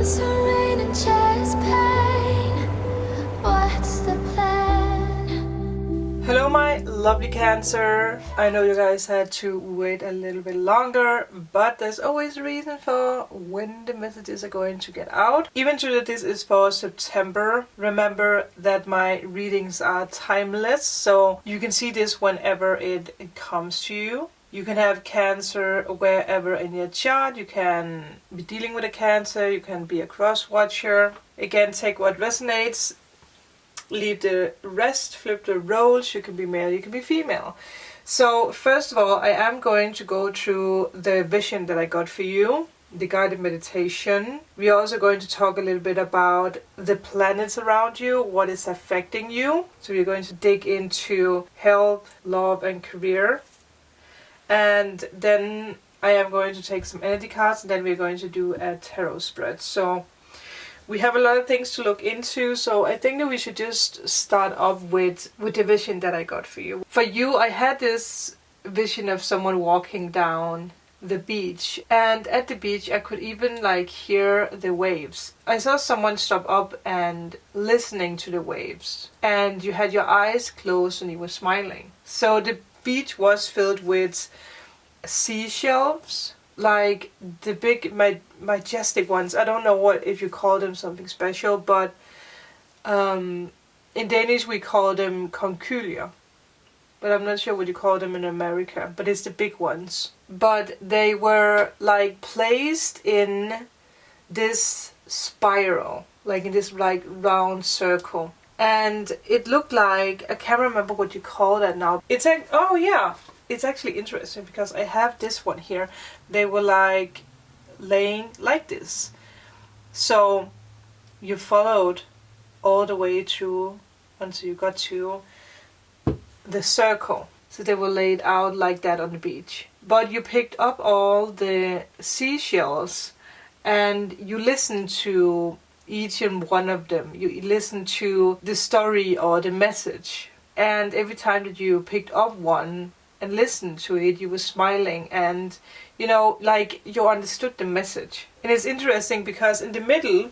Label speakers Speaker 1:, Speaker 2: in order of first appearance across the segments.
Speaker 1: Constant rain and chest pain. What's the plan?
Speaker 2: Hello my lovely Cancer. I know you guys had to wait a little bit longer, but there's always a reason for when the messages are going to get out. Even though this is for September, remember that my readings are timeless, so you can see this whenever it comes to you. You can have Cancer wherever in your chart. You can be dealing with a Cancer, you can be a cross-watcher. Again, take what resonates, leave the rest, flip the roles. You can be male, you can be female. So first of all, I am going to go through the vision that I got for you, the guided meditation. We're also going to talk a little bit about the planets around you, what is affecting you. So we're going to dig into health, love and career. And then I am going to take some energy cards, and then we're going to do a tarot spread. So we have a lot of things to look into, so I think that we should just start off with the vision that I got for you. For you, I had this vision of someone walking down the beach, and at the beach I could even hear the waves. I saw someone stop up and listening to the waves, and you had your eyes closed and you were smiling. So the beach was filled with seashells, like the big majestic ones. I don't know if you call them something special, but in Danish we call them konkylier, but I'm not sure what you call them in America, but it's the big ones. But they were placed in this spiral, in this round circle. And it looked like, I can't remember what you call that now. It's like, oh yeah, it's actually interesting because I have this one here. They were laying like this. So you followed all the way through until you got to the circle. So they were laid out like that on the beach. But you picked up all the seashells and you listened to each and one of them. You listen to the story or the message, and every time that you picked up one and listened to it, you were smiling, and you understood the message. And it's interesting because in the middle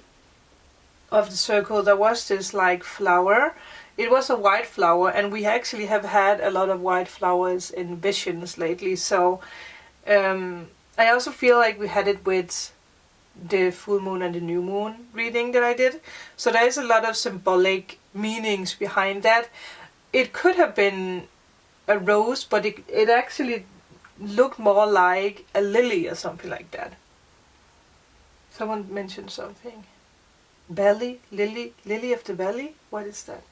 Speaker 2: of the circle there was this flower. It was a white flower, and we actually have had a lot of white flowers in visions lately. So I also feel like we had it with the full moon and the new moon reading that I did. So there is a lot of symbolic meanings behind that. It could have been a rose, but it actually looked more like a lily or something like that. Someone mentioned something. Belly? Lily of the valley? What is that?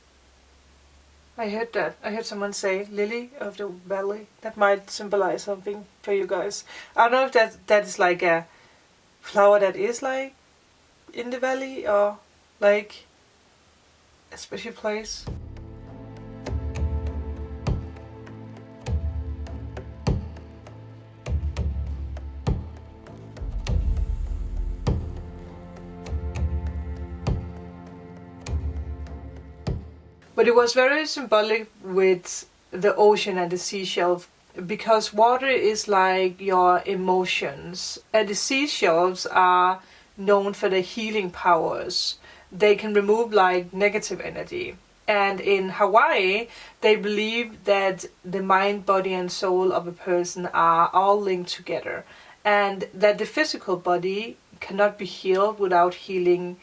Speaker 2: I heard that. I heard someone say lily of the valley. That might symbolize something for you guys. I don't know if that is a flower that is in the valley or a special place. But it was very symbolic with the ocean and the seashell, because water is like your emotions, and the seashells are known for their healing powers. They can remove negative energy. And in Hawaii, they believe that the mind, body and soul of a person are all linked together, and that the physical body cannot be healed without healing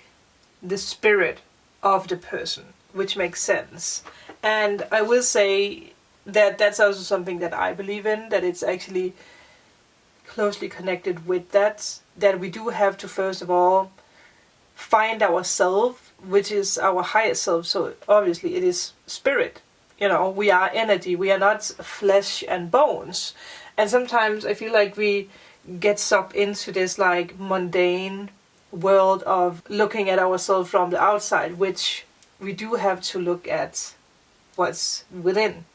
Speaker 2: the spirit of the person, which makes sense. And I will say that that's also something that I believe in, that it's actually closely connected with that we do have to first of all find ourselves, which is our higher self. So obviously it is spirit, we are energy, we are not flesh and bones. And sometimes I feel like we get sucked into this mundane world of looking at ourselves from the outside, which we do have to look at what's within.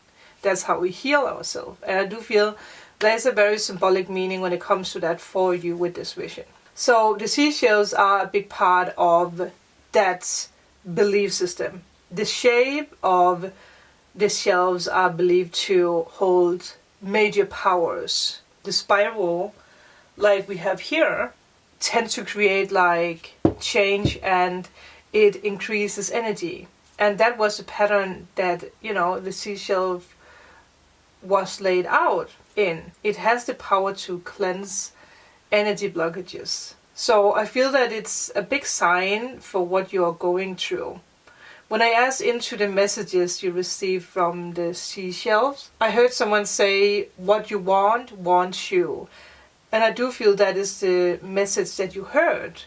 Speaker 2: That's how we heal ourselves. And I do feel there's a very symbolic meaning when it comes to that for you with this vision. So the seashells are a big part of that belief system. The shape of the shells are believed to hold major powers. The spiral, like we have here, tend to create like change, and it increases energy. And that was the pattern that, you know, the seashell was laid out in. It has the power to cleanse energy blockages. So I feel that it's a big sign for what you are going through. When I asked into the messages you received from the seashells, I heard someone say, what you want, wants you. And I do feel that is the message that you heard.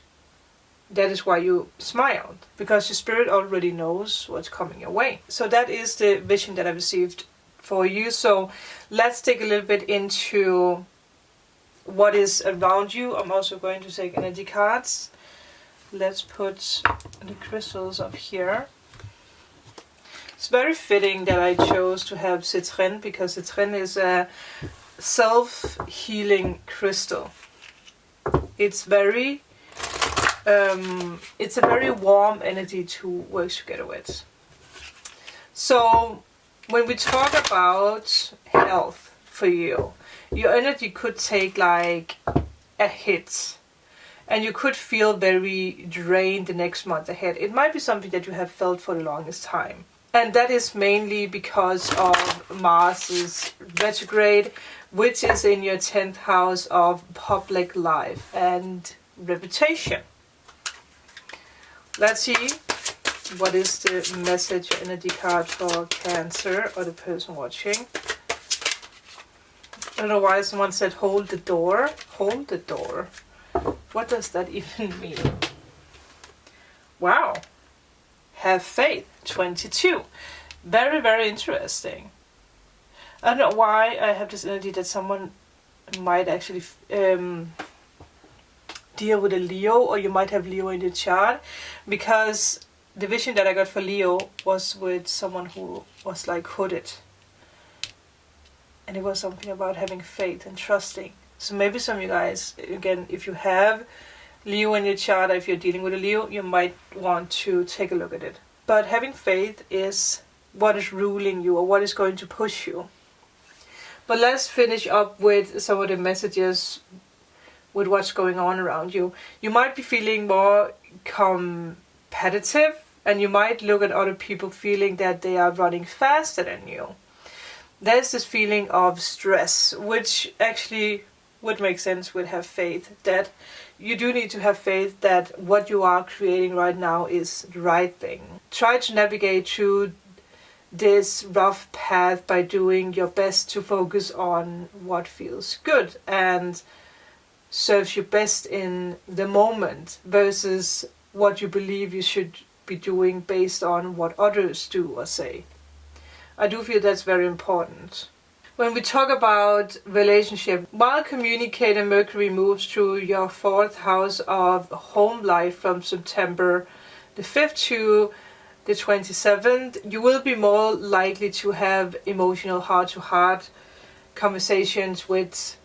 Speaker 2: That is why you smiled, because your spirit already knows what's coming your way. So that is the vision that I received for you. So let's take a little bit into what is around you. I'm also going to take energy cards. Let's put the crystals up here. It's very fitting that I chose to have citron, because citron is a self-healing crystal. It's very it's a very warm energy to work together with. So when we talk about health for you, your energy could take like a hit, and you could feel very drained the next month ahead. It might be something that you have felt for the longest time. And that is mainly because of Mars's retrograde, which is in your 10th house of public life and reputation. Let's see what is the message or energy card for Cancer or the person watching. I don't know why someone said hold the door. Hold the door. What does that even mean? Wow. Have faith. 22. Very, very interesting. I don't know why I have this energy that someone might actually deal with a Leo, or you might have Leo in the chart, because the vision that I got for Leo was with someone who was like hooded. And it was something about having faith and trusting. So maybe some of you guys, again, if you have Leo in your chart, or if you're dealing with a Leo, you might want to take a look at it. But having faith is what is ruling you, or what is going to push you. But let's finish up with some of the messages with what's going on around you. You might be feeling more competitive, and you might look at other people feeling that they are running faster than you. There's this feeling of stress, which actually would make sense with have faith, that you do need to have faith that what you are creating right now is the right thing. Try to navigate through this rough path by doing your best to focus on what feels good and serves you best in the moment, versus what you believe you should be doing based on what others do or say. I do feel that's very important. When we talk about relationship, while communicator Mercury moves through your 4th house of home life from September the 5th to the 27th, you will be more likely to have emotional heart-to-heart conversations with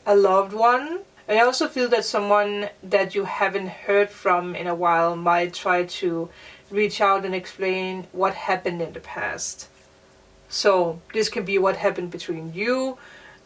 Speaker 2: a loved one. I also feel that someone that you haven't heard from in a while might try to reach out and explain what happened in the past. So this can be what happened between you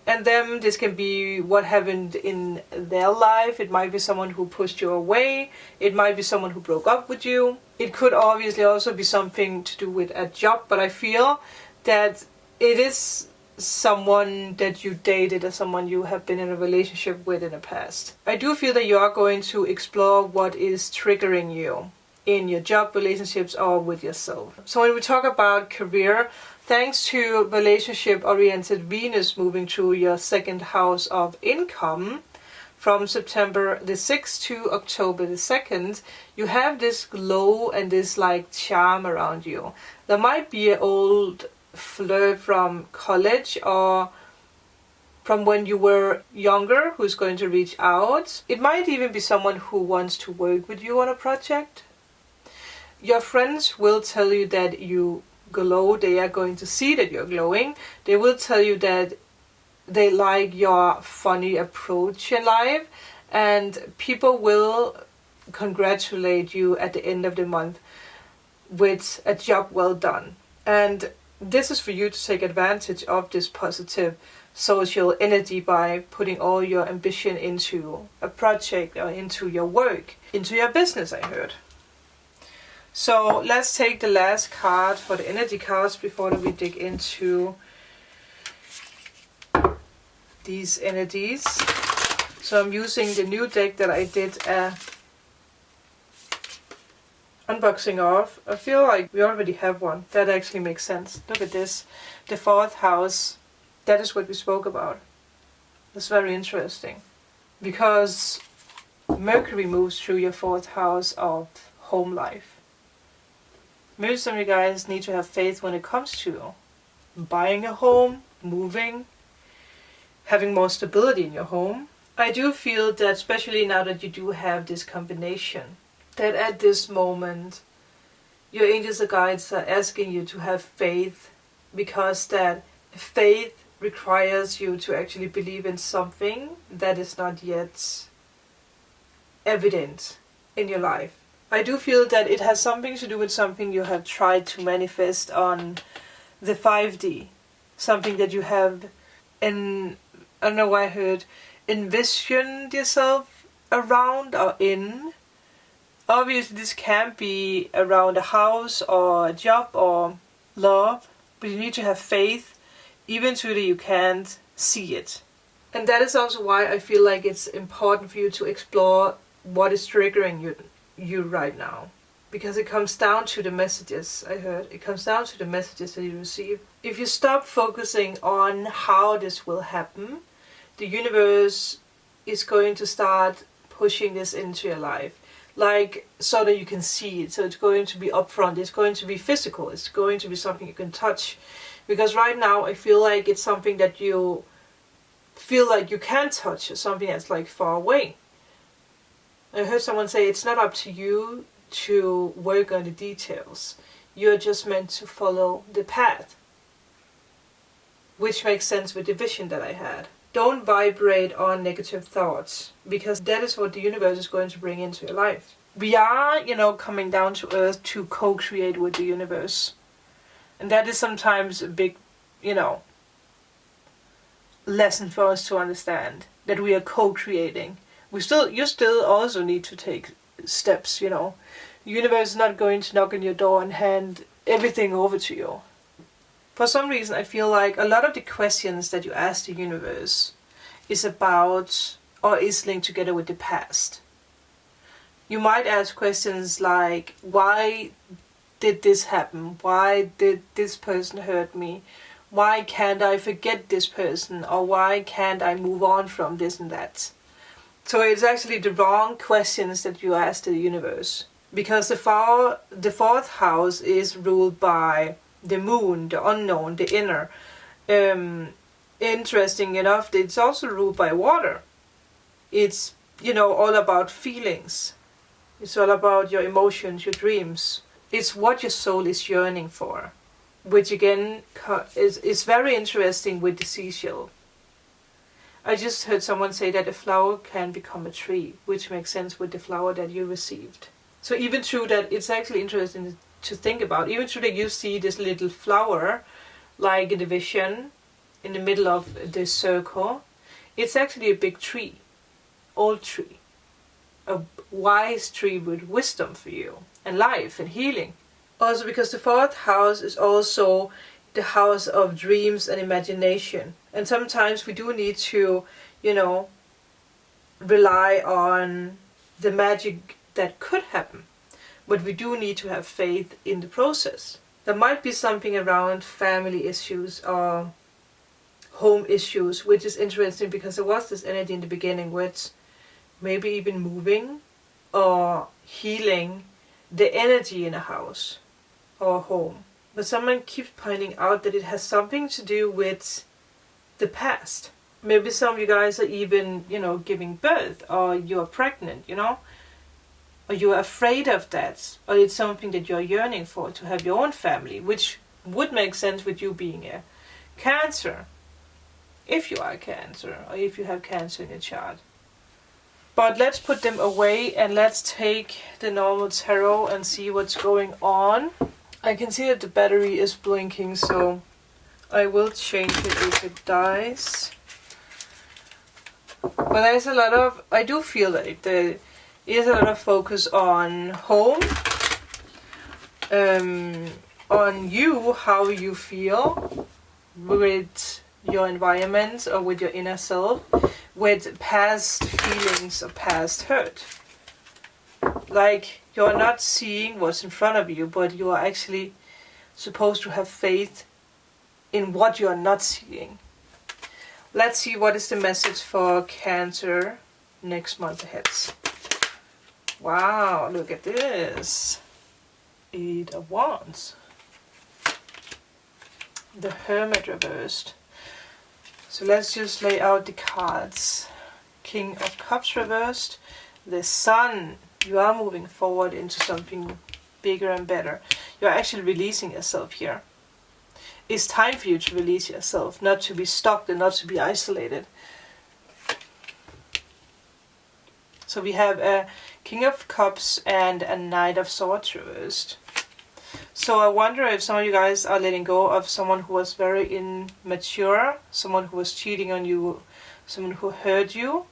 Speaker 2: and them. This can be what happened in their life. It might be someone who pushed you away. It might be someone who broke up with you. It could obviously also be something to do with a job, but I feel that it is someone that you dated or someone you have been in a relationship with in the past. I do feel that you are going to explore what is triggering you in your job, relationships, or with yourself. So when we talk about career, thanks to relationship-oriented Venus moving through your 2nd house of income from September the 6th to October the 2nd, you have this glow and this like charm around you. There might be an old flirt from college or from when you were younger who's going to reach out. It might even be someone who wants to work with you on a project. Your friends will tell you that you glow. They are going to see that you're glowing. They will tell you that they like your funny approach in life, and people will congratulate you at the end of the month with a job well done. And this is for you to take advantage of this positive social energy by putting all your ambition into a project or into your work, into your business, I heard. So let's take the last card for the energy cards before we dig into these energies. So I'm using the new deck that I did a unboxing of. I feel like we already have one. That actually makes sense. Look at this. The 4th house. That is what we spoke about. That's very interesting. Because Mercury moves through your 4th house of home life. Maybe some of you guys need to have faith when it comes to buying a home, moving, having more stability in your home. I do feel that, especially now that you do have this combination, that at this moment your angels and guides are asking you to have faith, because that faith requires you to actually believe in something that is not yet evident in your life. I do feel that it has something to do with something you have tried to manifest on the 5D. Something that you have, I don't know why I heard, envisioned yourself around or in. Obviously this can be around a house or a job or love, but you need to have faith even though you can't see it. And that is also why I feel like it's important for you to explore what is triggering you right now. Because it comes down to the messages I heard. It comes down to the messages that you receive. If you stop focusing on how this will happen, the universe is going to start pushing this into your life. Like, so that you can see it. So it's going to be upfront. It's going to be physical. It's going to be something you can touch. Because right now I feel like it's something that you feel like you can't touch. It's something that's like far away. I heard someone say it's not up to you to work on the details. You're just meant to follow the path. Which makes sense with the vision that I had. Don't vibrate on negative thoughts, because that is what the universe is going to bring into your life. We are, coming down to earth to co-create with the universe. And that is sometimes a big, lesson for us to understand. That we are co-creating. You still also need to take steps, The universe is not going to knock on your door and hand everything over to you. For some reason, I feel like a lot of the questions that you ask the universe is about or is linked together with the past. You might ask questions like, why did this happen? Why did this person hurt me? Why can't I forget this person? Or why can't I move on from this and that? So it's actually the wrong questions that you ask the universe. Because the 4th house is ruled by the moon, the unknown, the inner. Interesting enough, it's also ruled by water. It's, all about feelings. It's all about your emotions, your dreams. It's what your soul is yearning for. Which again is very interesting with the seashell. I just heard someone say that a flower can become a tree, which makes sense with the flower that you received. So even through that, it's actually interesting to think about. Even through that you see this little flower, like in the vision, in the middle of the circle, it's actually a big tree, old tree. A wise tree with wisdom for you, and life, and healing. Also because the 4th house is also the house of dreams and imagination. And sometimes we do need to, rely on the magic that could happen. But we do need to have faith in the process. There might be something around family issues or home issues, which is interesting because there was this energy in the beginning with maybe even moving or healing the energy in a house or home. But someone keeps pointing out that it has something to do with the past. Maybe some of you guys are even, giving birth, or you're pregnant, or you're afraid of that, or it's something that you're yearning for, to have your own family, which would make sense with you being a Cancer. If you are a Cancer, or if you have Cancer in your chart. But let's put them away and let's take the normal tarot and see what's going on. I can see that the battery is blinking, so I will change it if it dies. But there's a lot of, I do feel like there is a lot of focus on home, on you, how you feel with your environment or with your inner self, with past feelings or past hurt. Like you're not seeing what's in front of you, but you are actually supposed to have faith in what you are not seeing. Let's see what is the message for Cancer next month ahead. Wow, look at this. 8 of Wands. The Hermit reversed. So let's just lay out the cards. King of Cups reversed. The Sun. You are moving forward into something bigger and better. You're actually releasing yourself here. It's time for you to release yourself, not to be stuck and not to be isolated. So we have a King of Cups and a Knight of Swords reversed. So I wonder if some of you guys are letting go of someone who was very immature, someone who was cheating on you, someone who hurt you,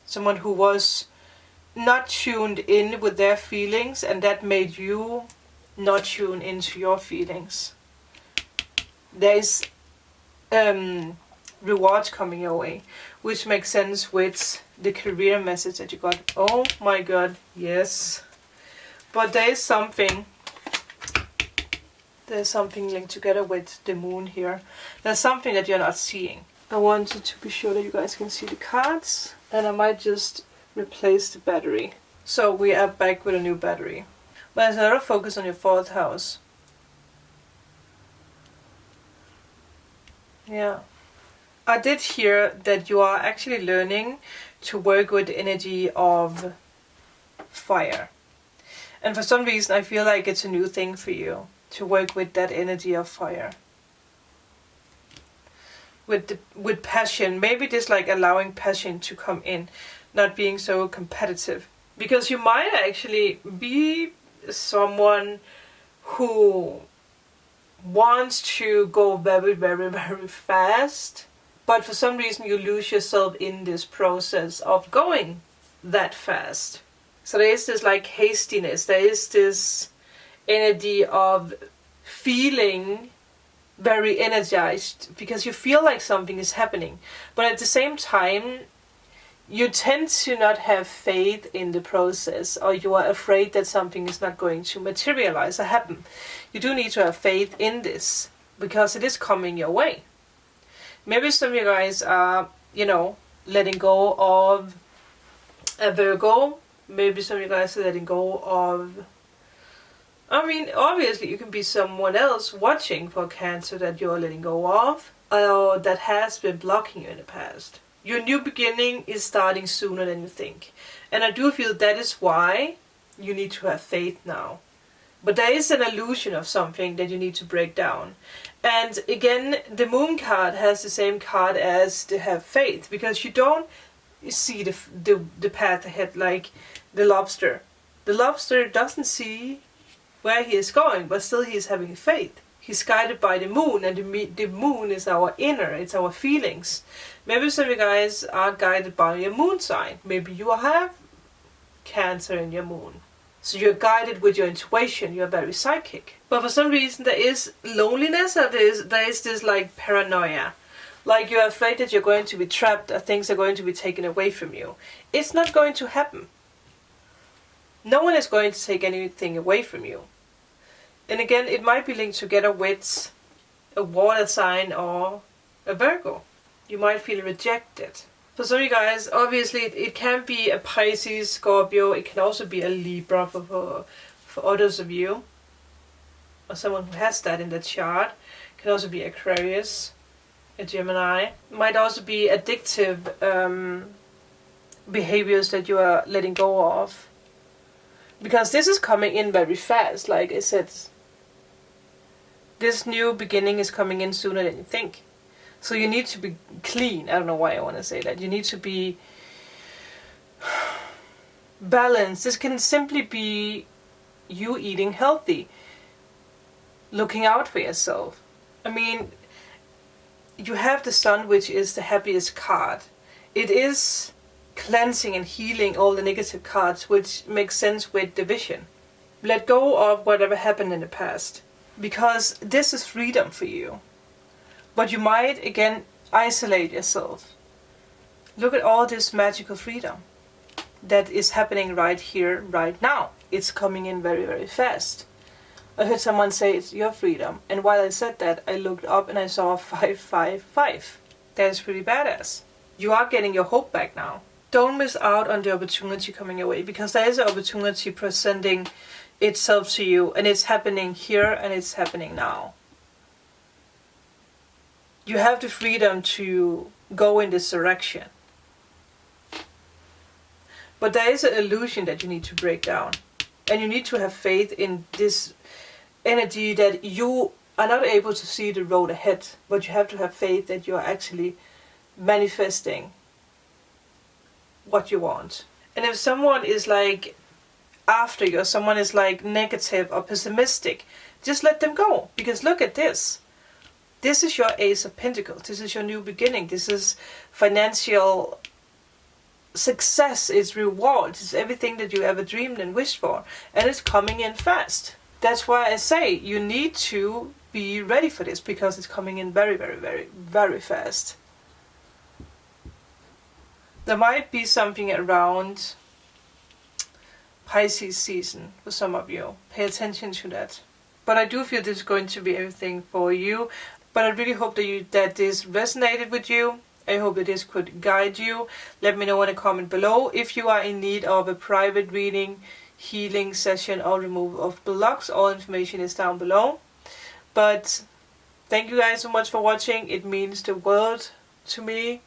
Speaker 2: someone who was not tuned in with their feelings, and that made you not tune into your feelings. There is rewards coming your way, which makes sense with the career message that you got. Oh my god, yes. But there's something linked together with the moon here. There's something that you're not seeing. I wanted to be sure that you guys can see the cards, and I might just replace the battery. So we are back with a new battery. But there's a lot of focus on your 4th house. Yeah. I did hear that you are actually learning to work with the energy of fire. And for some reason I feel like it's a new thing for you to work with that energy of fire. With passion. Maybe just like allowing passion to come in, not being so competitive. Because you might actually be someone who wants to go very, very, very fast, but for some reason you lose yourself in this process of going that fast. So there is this like hastiness, there is this energy of feeling very energized because you feel like something is happening, but at the same time you tend to not have faith in the process, or you are afraid that something is not going to materialize or happen. You do need to have faith in this because it is coming your way. Maybe some of you guys are, letting go of a Virgo. Maybe some of you guys are letting go of, obviously you can be someone else watching for Cancer that you're letting go of, or that has been blocking you in the past. Your new beginning is starting sooner than you think. And I do feel that is why you need to have faith now. But there is an illusion of something that you need to break down. And again, the Moon card has the same card as the have faith, because you don't see the path ahead like the lobster. The lobster doesn't see where he is going, but still he is having faith. He's guided by the moon, and the moon is our inner, it's our feelings. Maybe some of you guys are guided by your moon sign. Maybe you have Cancer in your moon. So you're guided with your intuition, you're very psychic. But for some reason there is loneliness, or there is this like paranoia. Like you're afraid that you're going to be trapped, or things are going to be taken away from you. It's not going to happen. No one is going to take anything away from you. And again, it might be linked together with a water sign or a Virgo. You might feel rejected. For some of you guys, obviously it can be a Pisces, Scorpio. It can also be a Libra for others of you. Or someone who has that in the chart. It can also be Aquarius, a Gemini. It might also be addictive behaviors that you are letting go of. Because this is coming in very fast, like I said. This new beginning is coming in sooner than you think. So you need to be clean. I don't know why I want to say that. You need to be balanced. This can simply be you eating healthy. Looking out for yourself. you have the Sun, which is the happiest card. It is cleansing and healing all the negative cards, which makes sense with division. Let go of whatever happened in the past, because this is freedom for you. But you might again isolate yourself. Look at all this magical freedom that is happening right here, right now. It's coming in very, very fast. I heard someone say it's your freedom, and while I said that, I looked up and I saw 555. That's pretty badass. You are getting your hope back now. Don't miss out on the opportunity coming your way, because there is an opportunity presenting itself to you, and it's happening here and it's happening now. You have the freedom to go in this direction. But there is an illusion that you need to break down. And you need to have faith in this energy that you are not able to see the road ahead. But you have to have faith that you are actually manifesting what you want. And if someone is like after you, or someone is like negative or pessimistic, just let them go. Because look at this. This is your Ace of Pentacles. This is your new beginning. This is financial success, it's reward, it's everything that you ever dreamed and wished for, and it's coming in fast. That's why I say you need to be ready for this, because it's coming in very, very, very, very fast. There might be something around Pisces season for some of you. Pay attention to that. But I do feel this is going to be everything for you. But I really hope that this resonated with you. I hope that this could guide you. Let me know in a comment below if you are in need of a private reading, healing session, or removal of blocks. All information is down below. But thank you guys so much for watching. It means the world to me.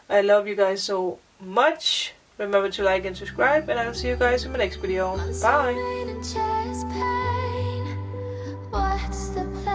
Speaker 2: I love you guys so much. Remember to like and subscribe, and I'll see you guys in my next video. Bye.
Speaker 1: What's the plan?